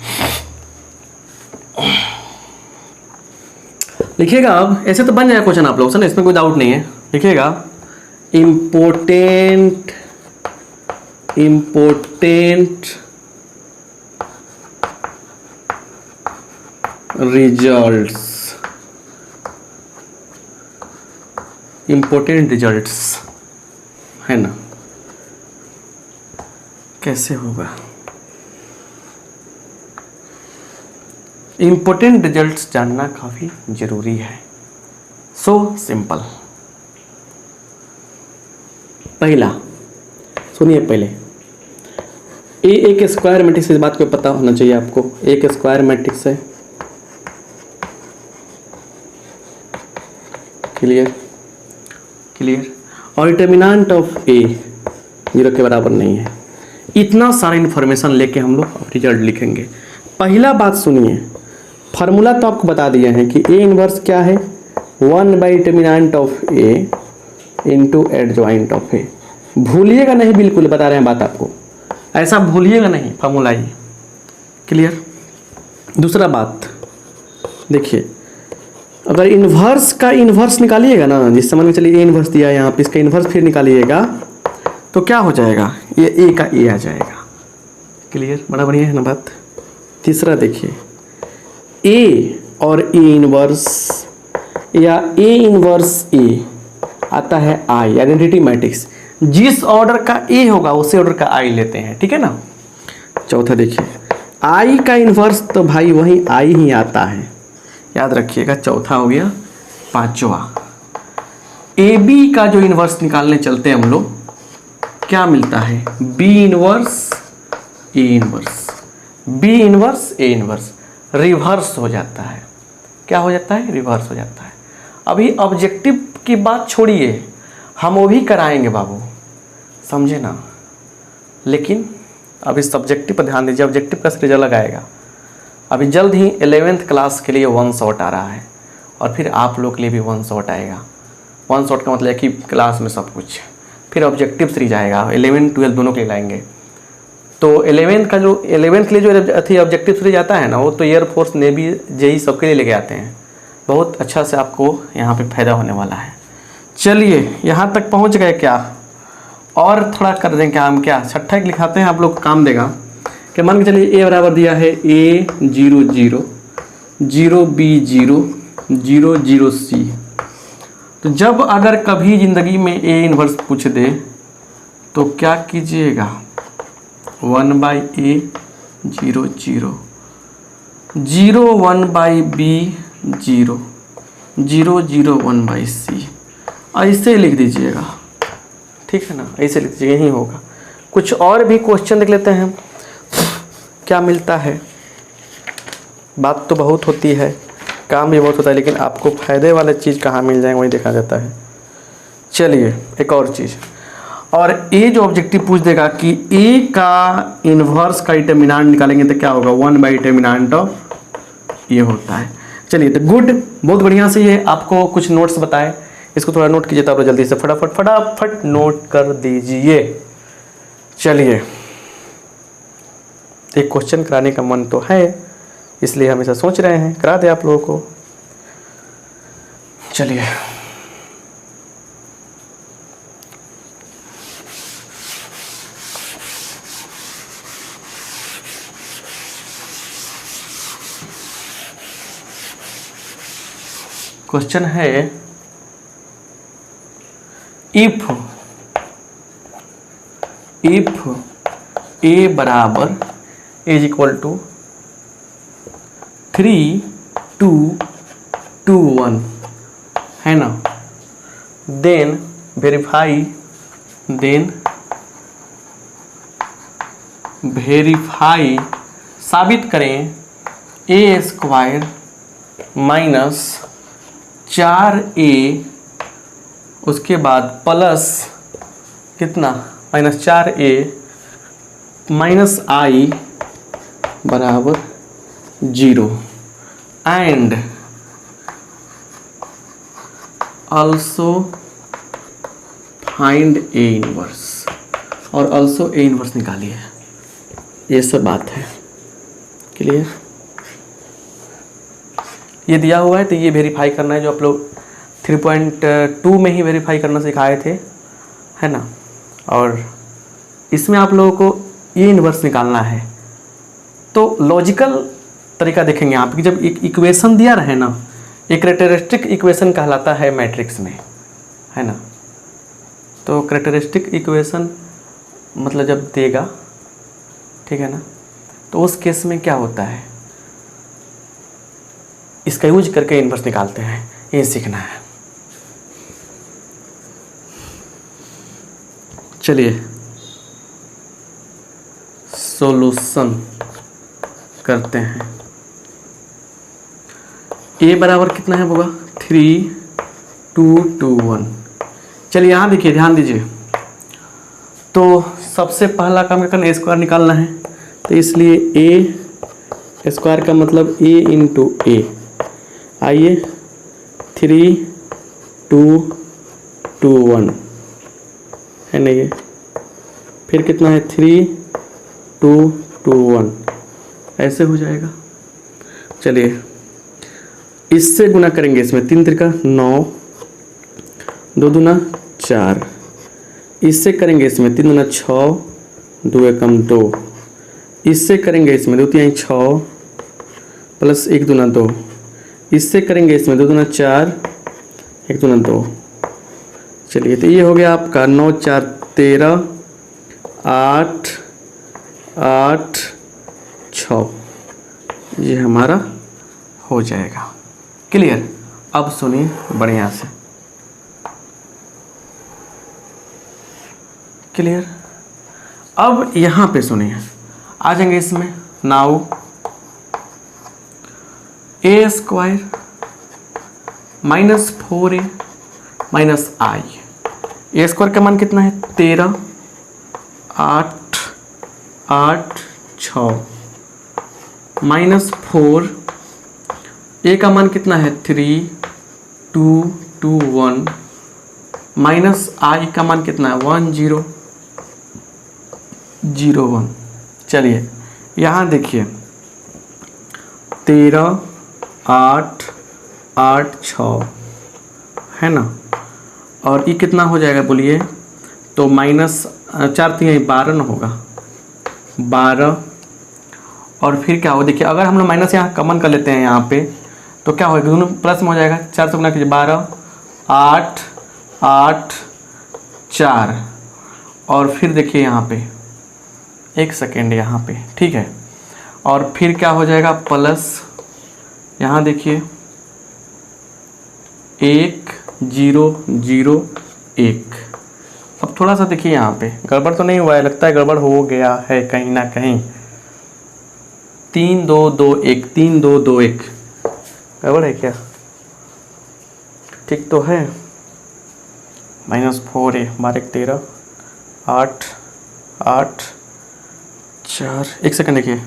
S1: लिखिएगा, अब ऐसे तो बन जाएगा क्वेश्चन आप लोग से ना, इसमें कोई डाउट नहीं है। लिखिएगा इम्पोर्टेंट रिजल्ट्स है ना, कैसे होगा, इम्पोर्टेंट रिजल्ट्स जानना काफ़ी ज़रूरी है। So simple. पहला सुनिए, पहले ए एक स्क्वायर मैट्रिक्स, इस बात को पता होना चाहिए आपको। एक स्क्वायर मैट्रिक्स है, क्लियर। और डिटर्मिनेंट ऑफ ए 0 के बराबर नहीं है। इतना सारा इन्फॉर्मेशन लेके हम लोग रिजल्ट लिखेंगे। पहला बात सुनिए, फार्मूला तो आपको बता दिए हैं कि ए इनवर्स क्या है, 1 by determinant of A into adjoint of A. भूलिएगा नहीं, बिल्कुल बता रहे हैं बात आपको, ऐसा भूलिएगा नहीं फार्मूला ये। क्लियर। दूसरा बात देखिए, अगर इन्वर्स का इन्वर्स निकालिएगा ना, जिस समझ में चलिए ए इन्वर्स दिया है यहाँ पे, इसका इन्वर्स फिर निकालिएगा तो क्या हो जाएगा, ये ए का ए आ जाएगा। क्लियर, बड़ा बढ़िया है ना बात। तीसरा देखिए, ए और ए इनवर्स या ए इनवर्स ए आता है आई, आइडेंटिटी मैट्रिक्स। जिस ऑर्डर का ए होगा उसी ऑर्डर का आई लेते हैं, ठीक है ना। चौथा देखिए, आई का इन्वर्स तो भाई वही आई ही आता है, याद रखिएगा। चौथा हो गया। पांचवा, ए बी का जो इन्वर्स निकालने चलते हैं हम लोग, क्या मिलता है? B inverse A inverse, B inverse A inverse, reverse हो जाता है। क्या हो जाता है? रिवर्स हो जाता है। अभी ऑब्जेक्टिव की बात छोड़िए, हम वो भी कराएंगे बाबू, समझे ना। लेकिन अभी सब्जेक्टिव पर ध्यान दीजिए, ऑब्जेक्टिव का रिजल्ट लगाएगा। अभी जल्द ही 11th क्लास के लिए 1 शॉट आ रहा है, और फिर आप लोग के लिए भी 1 शॉट आएगा। 1 शॉट का मतलब है कि क्लास में सब कुछ। फिर ऑब्जेक्टिव सीरीज आएगा, 11 12 दोनों के लिए लाएंगे। तो 11th के लिए जो अथी ऑब्जेक्टिव सीरीज आता है ना, वो तो एयरफोर्स, नेवी, जेई सबके लिए लेके आते हैं। बहुत अच्छा से आपको यहाँ पे फ़ायदा होने वाला है। चलिए यहाँ तक पहुँच गए क्या? और थोड़ा कर दें क्या हम? क्या छठा एक लिखाते हैं, आप लोग को काम देगा। कि मान के चलिए ए बराबर दिया है A 0 0 0 B 0 0 0 C। तो जब अगर कभी ज़िंदगी में ए इन्वर्स पूछ दे तो क्या कीजिएगा? 1/A 0 0 0 1/B 0 0 0 1/C, ऐसे लिख दीजिएगा, ठीक है ना। ऐसे लिख दीजिएगा, यही होगा। कुछ और भी क्वेश्चन देख लेते हैं क्या मिलता है। बात तो बहुत होती है, काम भी बहुत होता है, लेकिन आपको फ़ायदे वाले चीज़ कहाँ मिल जाएंगे वही देखा जाता है। चलिए एक और चीज़, और ए जो ऑब्जेक्टिव पूछ देगा कि ए का इन्वर्स का डिटर्मिनेंट निकालेंगे तो क्या होगा? 1/डिटर्मिनेंट ऑफ ये होता है। चलिए तो गुड, बहुत बढ़िया से ये आपको कुछ नोट्स बताए, इसको थोड़ा नोट कीजिए, तो आप जल्दी से फटाफट नोट कर दीजिए। चलिए, एक क्वेश्चन कराने का मन तो है, इसलिए हमेशा सोच रहे हैं करा दे आप लोगों को। चलिए क्वेश्चन है, इफ ए बराबर इज इक्वल टू 3 2 2 1 है ना, देन वेरीफाई साबित करें A² माइनस 4A उसके बाद प्लस कितना? -4A माइनस I बराबर 0 and also find A inverse, और ऑल्सो A इनवर्स निकालिए। ये सब बात है, क्लियर? ये दिया हुआ है तो ये वेरीफाई करना है, जो आप लोग 3.2 में ही वेरीफाई करना सिखाए थे, है ना। और इसमें आप लोगों को ये इन्वर्स निकालना है। तो लॉजिकल तरीका देखेंगे यहाँ पे कि जब एक इक्वेशन दिया रहे ना, एक कैरेक्टरिस्टिक इक्वेशन कहलाता है मैट्रिक्स में, है ना। तो कैरेक्टरिस्टिक इक्वेशन मतलब जब देगा, ठीक है ना, तो उस केस में क्या होता है, इसका यूज करके इन्वर्स निकालते हैं। ये सीखना है। चलिए सॉल्यूशन करते हैं। ए बराबर कितना है होगा? 3 2 2 1। चलिए यहाँ देखिए, ध्यान दीजिए। तो सबसे पहला काम क्या करना है? A² निकालना है। तो इसलिए A² का मतलब A इंटू A। आइए 3 2 2 1 है ना ये, फिर कितना है? 3 2 2 1 ऐसे हो जाएगा। चलिए इससे गुना करेंगे, इसमें 3 त्रिका 9 2 दूना 4, इससे करेंगे इसमें 3 दूना 6 2 एकम 2, इससे करेंगे इसमें 2 3 6 प्लस 1 दूना 2, इससे करेंगे इसमें 2 दूना 4 1 दूना 2। चलिए तो ये हो गया आपका 9 4 13 8 8 6। ये हमारा हो जाएगा। क्लियर? अब सुनिए बढ़िया से। क्लियर? अब यहाँ पे सुनिए, आ जाएंगे इसमें। नाउ ए स्क्वायर -4a माइनस आई। ए स्क्वायर का मान कितना है? 13, 8, 8, 6 -4। ए का मान कितना है? 3, 2, 2, 1 माइनस आई का मान कितना है? 1, 0, 0, 1। चलिए यहाँ देखिए, 13, 8, 8, 6 है ना, और ये कितना हो जाएगा बोलिए? तो -4 3 12 ना होगा, 12। और फिर क्या हो, देखिए अगर हम लोग माइनस यहाँ कॉमन कर लेते हैं यहाँ पे, तो क्या होगा? दोनों प्लस में हो जाएगा। 4 से गुना कीजिए, 12, 8, 8, 4। और फिर देखिए यहाँ पे, एक सेकेंड यहाँ पे, ठीक है। और फिर क्या हो जाएगा? प्लस यहाँ देखिए 1, 0, 0, 1। अब थोड़ा सा देखिए यहाँ पे गड़बड़ तो नहीं हुआ है? लगता है गड़बड़ हो गया है कहीं ना कहीं। 3, 2, 2, 1, 3, 2, 2, 1 गड़बड़ है क्या? ठीक तो है। -4a, 12, 13, 8, 8, 4। एक सेकंड देखिए,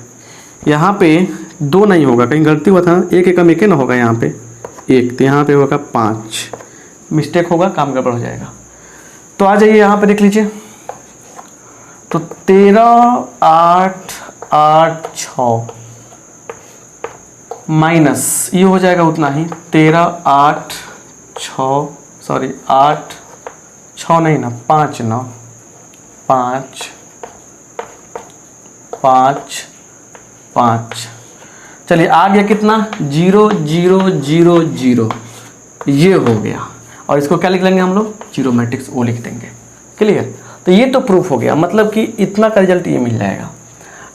S1: यहाँ पे 2 नहीं होगा, कहीं गलती हुआ था। 1 एकम 1 ना होगा यहाँ पे 1, तो यहाँ पे होगा 5। मिस्टेक होगा, काम गड़बड़ हो जाएगा। तो आ जाइए यहाँ पे देख लीजिए, तो 13, 8, 8, 6 माइनस ये हो जाएगा उतना ही, 13, 8, 6 सॉरी 8, 6 नहीं ना, 5 9, 5, 5, 5। चलिए आ गया कितना? 0, 0, 0, 0। ये हो गया। और इसको क्या लिख लेंगे हम लोग? जीरो मैट्रिक्स ओ लिख देंगे। क्लियर? तो ये तो प्रूफ हो गया, मतलब कि इतना का रिजल्ट ये मिल जाएगा।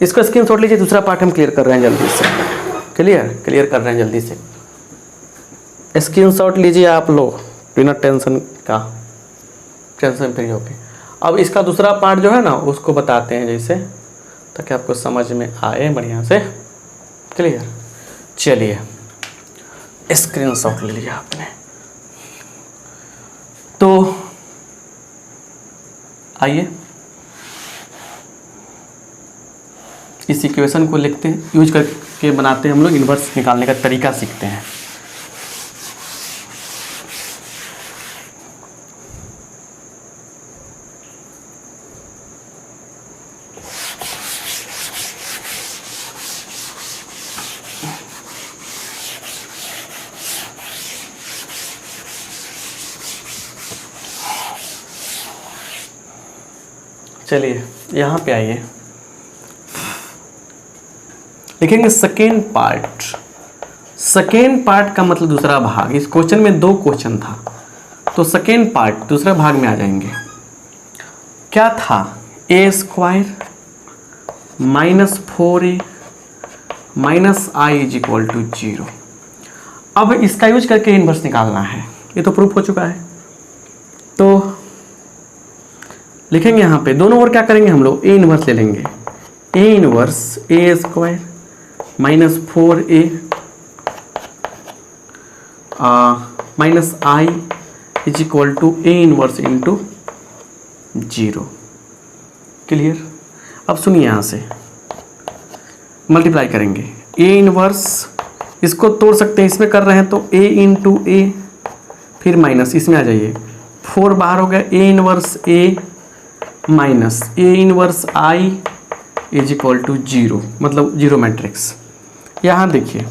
S1: इसको स्क्रीनशॉट लीजिए, दूसरा पार्ट हम क्लियर कर रहे हैं जल्दी से। क्लियर कर रहे हैं जल्दी से। स्क्रीनशॉट लीजिए आप लोग बिना टेंशन का, टेंशन फ्री होके। अब इसका दूसरा पार्ट जो है ना, उसको बताते हैं जैसे, ताकि आपको समझ में आए बढ़िया से। क्लियर? चलिए स्क्रीनशॉट ले लिया आपने, तो आइए इस इक्वेशन को लिखते हैं, यूज करके बनाते हैं हम लोग, इन्वर्स निकालने का तरीका सीखते हैं। चलिए यहाँ पे आइए, लिखेंगे सेकेंड पार्ट। सेकेंड पार्ट का मतलब दूसरा भाग। इस क्वेश्चन में 2 क्वेश्चन था, तो सेकेंड पार्ट दूसरे भाग में आ जाएंगे। क्या था? A square -4a minus I is equal to 0। अब इसका यूज करके इन्वर्स निकालना है, ये तो प्रूफ हो चुका है। तो लिखेंगे यहाँ पे दोनों ओर क्या करेंगे हम लोग? ए इन्वर्स ले लेंगे। A inverse A square -4a minus I is equal to A inverse into 0। Clear? अब सुनिए, यहाँ से मल्टीप्लाई करेंगे। ए इन्वर्स इसको तोड़ सकते हैं, इसमें कर रहे हैं तो a इंटू ए, फिर माइनस इसमें आ जाइए, 4 बाहर हो गया, A inverse A minus A inverse I is equal to 0, मतलब जीरो मैट्रिक्स। यहाँ देखिए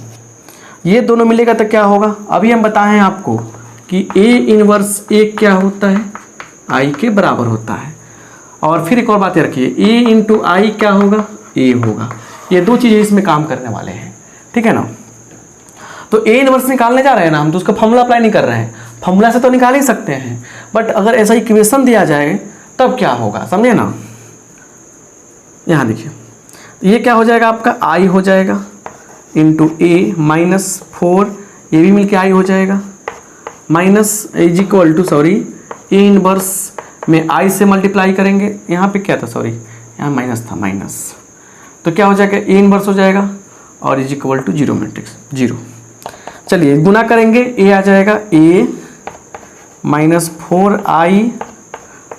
S1: ये दोनों मिलेगा तो क्या होगा? अभी हम बताएं आपको कि ए इन्वर्स ए क्या होता है? आई के बराबर होता है। और फिर एक और बात रखिए, ए इंटू आई क्या होगा? ए होगा। ये 2 चीज़ें इसमें काम करने वाले हैं, ठीक है ना। तो ए इन्वर्स निकालने जा रहे हैं ना हम, तो उसका फॉर्मूला अप्लाई नहीं कर रहे हैं। फॉर्मूला से तो निकाल ही सकते हैं, बट अगर ऐसा इक्वेशन दिया जाए तब क्या होगा, समझे ना। यहाँ देखिए, ये क्या हो जाएगा आपका? आई हो जाएगा, इंटू ए माइनस 4, ये भी मिलके आई हो जाएगा, minus is equal to sorry A inverse में आई से मल्टीप्लाई करेंगे, यहाँ पे क्या था सॉरी यहाँ माइनस था माइनस, तो क्या हो जाएगा ए इनवर्स हो जाएगा और इज इक्वल टू 0 मैट्रिक्स 0। चलिए गुना करेंगे, ए आ जाएगा A minus 4i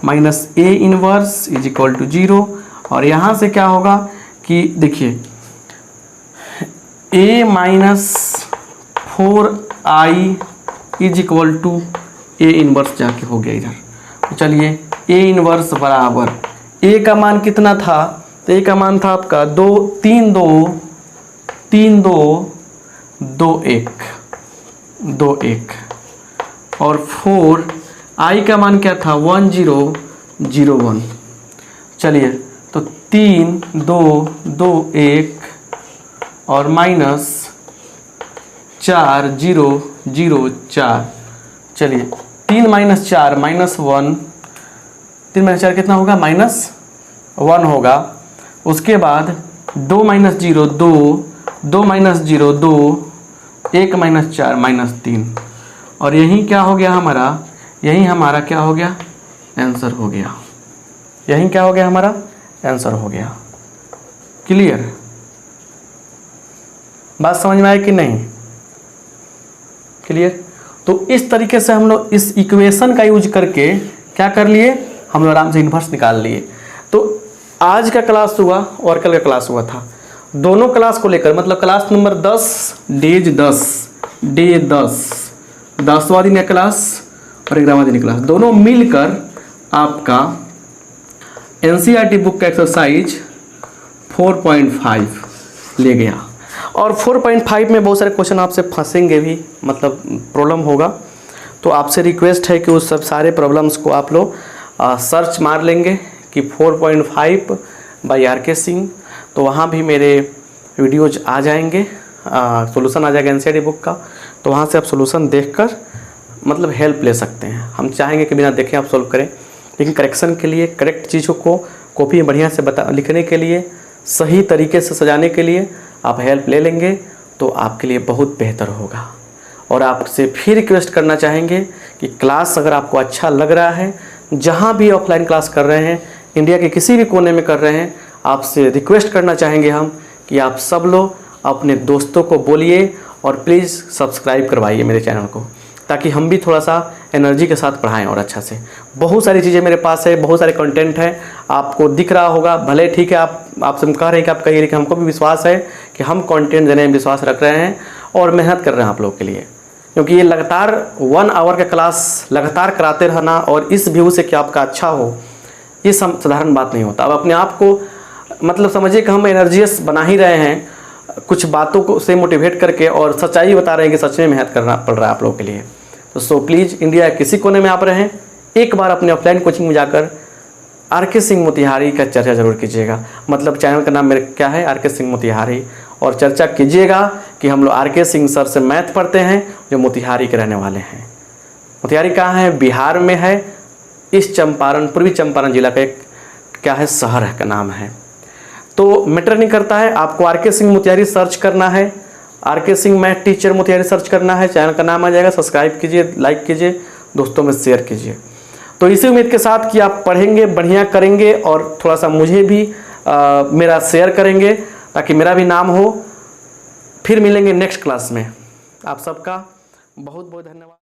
S1: minus A inverse is equal to 0, और यहाँ से क्या होगा कि देखिए a minus 4i is equal to A inverse जाके हो गया इधर। तो चलिए ए इनवर्स बराबर a का मान कितना था, तो a का मान था आपका 2 1 और 4 i का मान क्या था 1 0 0 1। चलिए तो 3 2 2 1 और माइनस 4 0 0 4। चलिए 3 माइनस 4 माइनस 1, 3 माइनस 4 कितना होगा -1 होगा। उसके बाद 2 माइनस 0 2, 2 माइनस 0 2, 1 माइनस 4 -3, और यही क्या हो गया हमारा, यही हमारा क्या हो गया आंसर हो गया, यही क्या हो गया हमारा आंसर हो गया। क्लियर, बात समझ में आई कि नहीं? क्लियर। तो इस तरीके से हम लोग इस इक्वेशन का यूज करके क्या कर लिए, हम लोग आराम से इन्वर्स निकाल लिए। तो आज का क्लास हुआ और कल का क्लास हुआ था, दोनों क्लास को लेकर, मतलब क्लास नंबर 10 डेज 10 डे 10वां दिन का क्लास और 11वां दिन का क्लास, दोनों मिलकर आपका एनसीईआरटी बुक का एक्सरसाइज 4.5 ले गया। और 4.5 में बहुत सारे क्वेश्चन आपसे फंसेंगे भी, मतलब प्रॉब्लम होगा, तो आपसे रिक्वेस्ट है कि उस सब सारे प्रॉब्लम्स को आप लोग सर्च मार लेंगे कि 4.5 बाय आर.के. सिंह, तो वहाँ भी मेरे वीडियोज आ जाएंगे, सॉल्यूशन आ जाएगा एनसीईआरटी बुक का, तो वहाँ से आप सॉल्यूशन देखकर मतलब हेल्प ले सकते हैं। हम चाहेंगे कि बिना देखे आप सॉल्व करें, लेकिन करेक्शन के लिए, करेक्ट चीज़ों को कॉपी में बढ़िया से लिखने के लिए, सही तरीके से सजाने के लिए आप हेल्प ले लेंगे तो आपके लिए बहुत बेहतर होगा। और आपसे फिर रिक्वेस्ट करना चाहेंगे कि क्लास अगर आपको अच्छा लग रहा है, जहाँ भी ऑफलाइन क्लास कर रहे हैं, इंडिया के किसी भी कोने में कर रहे हैं, आपसे रिक्वेस्ट करना चाहेंगे हम कि आप सब लोग अपने दोस्तों को बोलिए और प्लीज़ सब्सक्राइब करवाइए मेरे चैनल को, ताकि हम भी थोड़ा सा एनर्जी के साथ पढ़ाएं और अच्छा से। बहुत सारी चीज़ें मेरे पास है, बहुत सारे कंटेंट है, आपको दिख रहा होगा, भले ठीक है आपसे कह रहे हैं कि आप कहिए, कि हमको भी विश्वास है कि हम कंटेंट देने में विश्वास रख रहे हैं और मेहनत कर रहे हैं आप लोगों के लिए, क्योंकि ये लगातार 1 आवर का क्लास लगातार कराते रहना और इस व्यू से कि आपका अच्छा हो, ये साधारण बात नहीं होता। अब अपने आप को मतलब समझिए कि हम एनर्जियस बना ही रहे हैं, कुछ बातों को से मोटिवेट करके और सच्चाई बता रहे हैं कि सच में मेहनत करना पड़ रहा है आप लोगों के लिए। तो सो प्लीज़, इंडिया किसी कोने में आप रहें, एक बार अपने ऑफलाइन कोचिंग में जाकर आर.के. सिंह मोतिहारी का चर्चा जरूर कीजिएगा। मतलब चैनल का नाम मेरे क्या है, आर.के. सिंह मोतिहारी, और चर्चा कीजिएगा कि हम लोग आर.के. सिंह सर से मैथ पढ़ते हैं, जो मोतिहारी के रहने वाले हैं। मोतिहारी कहाँ है, बिहार में है, इस चंपारण, पूर्वी चंपारण जिला का एक क्या है शहर है का नाम है। तो मैटर नहीं करता है, आपको आर.के. सिंह मोतिहारी सर्च करना है, R K. Singh math teacher Motihari search करना है, चैनल का नाम आ जाएगा, सब्सक्राइब कीजिए, लाइक कीजिए, दोस्तों में शेयर कीजिए। तो इसी उम्मीद के साथ कि आप पढ़ेंगे, बढ़िया करेंगे और थोड़ा सा मुझे भी मेरा शेयर करेंगे ताकि मेरा भी नाम हो। फिर मिलेंगे नेक्स्ट क्लास में। आप सबका बहुत बहुत धन्यवाद।